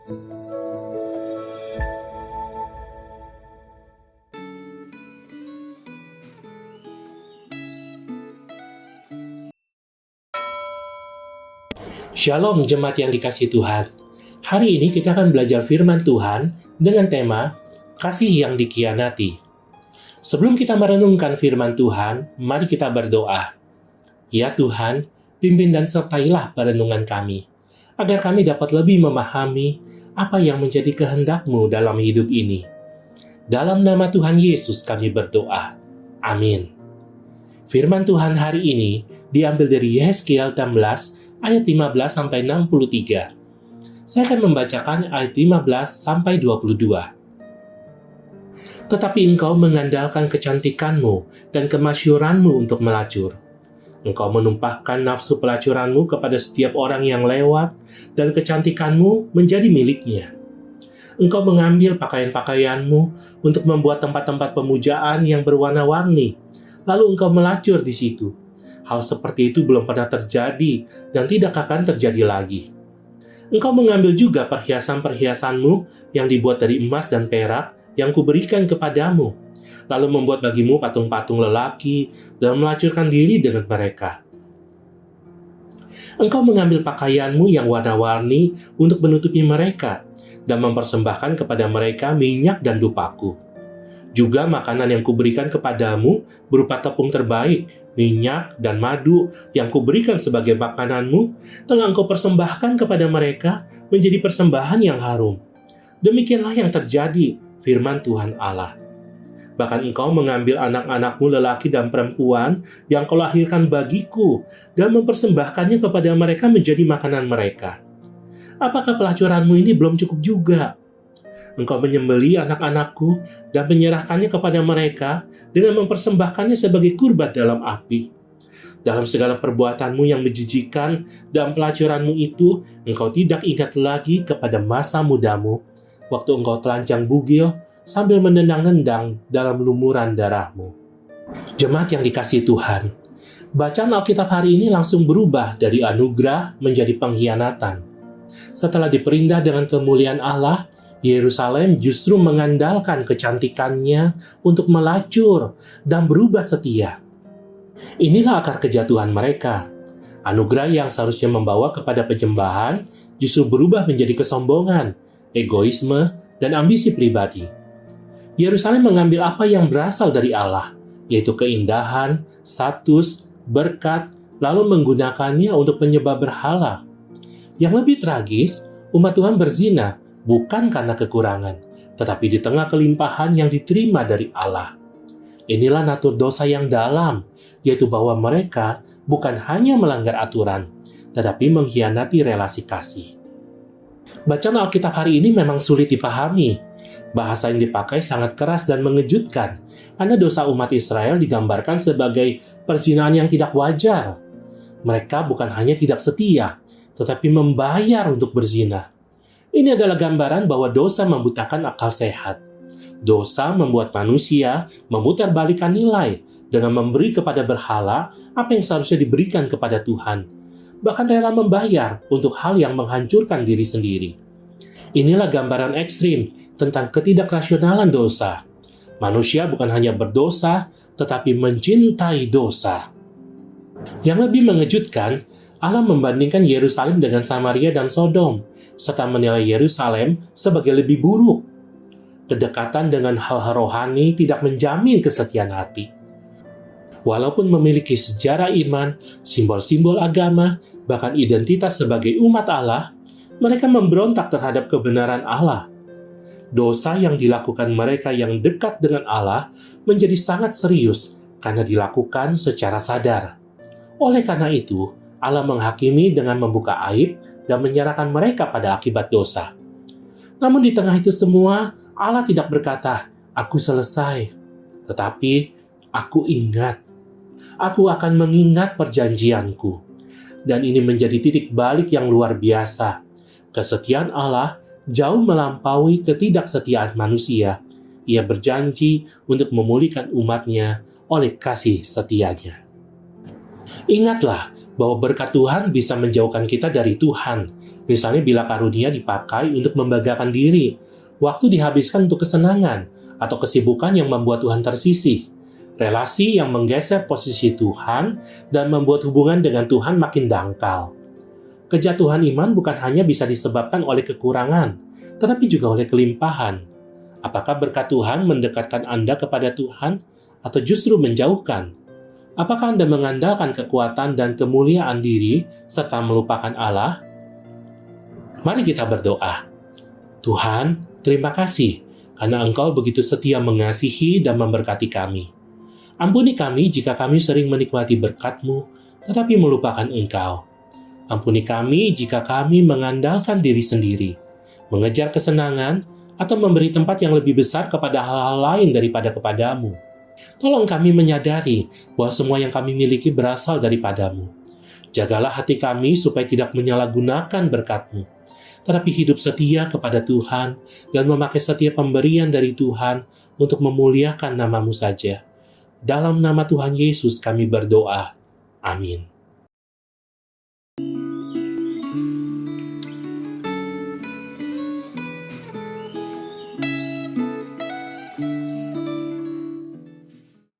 Shalom jemaat yang dikasihi Tuhan. Hari ini kita akan belajar firman Tuhan dengan tema kasih yang dikhianati. Sebelum kita merenungkan firman Tuhan, mari kita berdoa. Ya Tuhan, pimpin dan sertailah perenungan kami, agar kami dapat lebih memahami apa yang menjadi kehendak-Mu dalam hidup ini. Dalam nama Tuhan Yesus kami berdoa. Amin. Firman Tuhan hari ini diambil dari Yehezkiel 16 ayat 15-63. Saya akan membacakan ayat 15-22. Tetapi engkau mengandalkan kecantikanmu dan kemasyhuranmu untuk melacur. Engkau menumpahkan nafsu pelacuranmu kepada setiap orang yang lewat, dan kecantikanmu menjadi miliknya. Engkau mengambil pakaian-pakaianmu untuk membuat tempat-tempat pemujaan yang berwarna-warni, lalu engkau melacur di situ. Hal seperti itu belum pernah terjadi dan tidak akan terjadi lagi. Engkau mengambil juga perhiasan-perhiasanmu yang dibuat dari emas dan perak yang kuberikan kepadamu, lalu membuat bagimu patung-patung lelaki dan melacurkan diri dengan mereka. Engkau mengambil pakaianmu yang warna-warni untuk menutupi mereka dan mempersembahkan kepada mereka minyak dan dupaku. Juga makanan yang kuberikan kepadamu berupa tepung terbaik, minyak, dan madu yang kuberikan sebagai makananmu, telah engkau persembahkan kepada mereka menjadi persembahan yang harum. Demikianlah yang terjadi, firman Tuhan Allah. Bahkan engkau mengambil anak-anakmu lelaki dan perempuan yang kau lahirkan bagiku dan mempersembahkannya kepada mereka menjadi makanan mereka. Apakah pelacuranmu ini belum cukup juga? Engkau menyembeli anak-anakku dan menyerahkannya kepada mereka dengan mempersembahkannya sebagai kurban dalam api. Dalam segala perbuatanmu yang menjijikan dan pelacuranmu itu, engkau tidak ingat lagi kepada masa mudamu, waktu engkau telanjang bugil sambil menendang-nendang dalam lumuran darahmu. Jemaat yang dikasihi Tuhan, bacaan Alkitab hari ini langsung berubah dari anugerah menjadi pengkhianatan. Setelah diperindah dengan kemuliaan Allah, Yerusalem justru mengandalkan kecantikannya untuk melacur dan berubah setia. Inilah akar kejatuhan mereka. Anugerah yang seharusnya membawa kepada penyembahan justru berubah menjadi kesombongan, egoisme, dan ambisi pribadi. Yerusalem mengambil apa yang berasal dari Allah, yaitu keindahan, status, berkat, lalu menggunakannya untuk menyembah berhala. Yang lebih tragis, umat Tuhan berzina bukan karena kekurangan, tetapi di tengah kelimpahan yang diterima dari Allah. Inilah natur dosa yang dalam, yaitu bahwa mereka bukan hanya melanggar aturan, tetapi mengkhianati relasi kasih. Bacaan Alkitab hari ini memang sulit dipahami. Bahasa yang dipakai sangat keras dan mengejutkan, karena dosa umat Israel digambarkan sebagai perzinahan yang tidak wajar. Mereka bukan hanya tidak setia, tetapi membayar untuk berzina. Ini adalah gambaran bahwa dosa membutakan akal sehat. Dosa membuat manusia memutarbalikkan nilai dengan memberi kepada berhala apa yang seharusnya diberikan kepada Tuhan. Bahkan rela membayar untuk hal yang menghancurkan diri sendiri. Inilah gambaran ekstrim tentang ketidakrasionalan dosa. Manusia bukan hanya berdosa, tetapi mencintai dosa. Yang lebih mengejutkan, Allah membandingkan Yerusalem dengan Samaria dan Sodom, serta menilai Yerusalem sebagai lebih buruk. Kedekatan dengan hal-hal rohani tidak menjamin kesetiaan hati. Walaupun memiliki sejarah iman, simbol-simbol agama, bahkan identitas sebagai umat Allah, mereka memberontak terhadap kebenaran Allah. Dosa yang dilakukan mereka yang dekat dengan Allah menjadi sangat serius karena dilakukan secara sadar. Oleh karena itu, Allah menghakimi dengan membuka aib dan menyerahkan mereka pada akibat dosa. Namun di tengah itu semua, Allah tidak berkata, "Aku selesai," tetapi, "Aku ingat. Aku akan mengingat perjanjianku." Dan ini menjadi titik balik yang luar biasa. Kesetiaan Allah jauh melampaui ketidaksetiaan manusia. Ia berjanji untuk memulihkan umatnya oleh kasih setianya. Ingatlah bahwa berkat Tuhan bisa menjauhkan kita dari Tuhan. Misalnya bila karunia dipakai untuk membanggakan diri, waktu dihabiskan untuk kesenangan, atau kesibukan yang membuat Tuhan tersisih, relasi yang menggeser posisi Tuhan dan membuat hubungan dengan Tuhan makin dangkal. Kejatuhan iman bukan hanya bisa disebabkan oleh kekurangan, tetapi juga oleh kelimpahan. Apakah berkat Tuhan mendekatkan Anda kepada Tuhan, atau justru menjauhkan? Apakah Anda mengandalkan kekuatan dan kemuliaan diri serta melupakan Allah? Mari kita berdoa. Tuhan, terima kasih karena Engkau begitu setia mengasihi dan memberkati kami. Ampuni kami jika kami sering menikmati berkat-Mu, tetapi melupakan Engkau. Ampuni kami jika kami mengandalkan diri sendiri, mengejar kesenangan, atau memberi tempat yang lebih besar kepada hal-hal lain daripada kepada-Mu. Tolong kami menyadari bahwa semua yang kami miliki berasal daripada-Mu. Jagalah hati kami supaya tidak menyalahgunakan berkat-Mu, tetapi hidup setia kepada Tuhan dan memakai setiap pemberian dari Tuhan untuk memuliakan nama-Mu saja. Dalam nama Tuhan Yesus kami berdoa. Amin.